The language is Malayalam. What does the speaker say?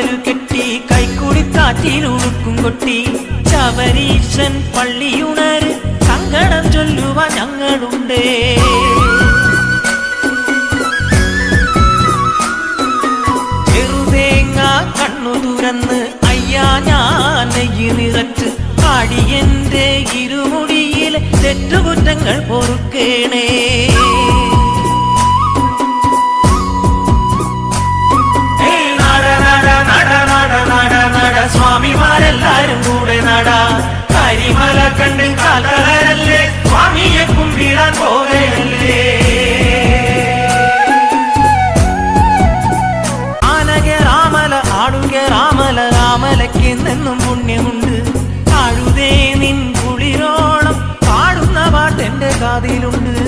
പന്തലു കെട്ടി കൈക്കുടിക്കാറ്റിലുടുക്കും കൊട്ടി ശബരീശൻ പള്ളിയുണര് സങ്കടം ചൊല്ലുവാൻ ഞങ്ങളുണ്ടേ. ചെറുതേങ്ങ കണ്ണു തുറന്ന് അയ്യാ ഞാൻ നെയ്യ് നിറച്ച് അടിയന്റെ ഇരുമുടിയിലെ തെറ്റുകുറ്റങ്ങൾ പൊറുക്കേണേ. സ്വാമിമാരെല്ലാരും കൂടെ നടാ കരിമല കണ്ട് കാലല്ലേ സ്വാമിയെ കുമ്പിടാൻ പോകയല്ലേ. ആനകെ രാമല ആടുകെ രാമല രാമലയ്ക്ക് നിന്നും പുണ്യമുണ്ട്. താഴുതേ നിൻ കുളിരോളം പാടുന്ന പാട്ടെന്റെ കാതിലുണ്ട്.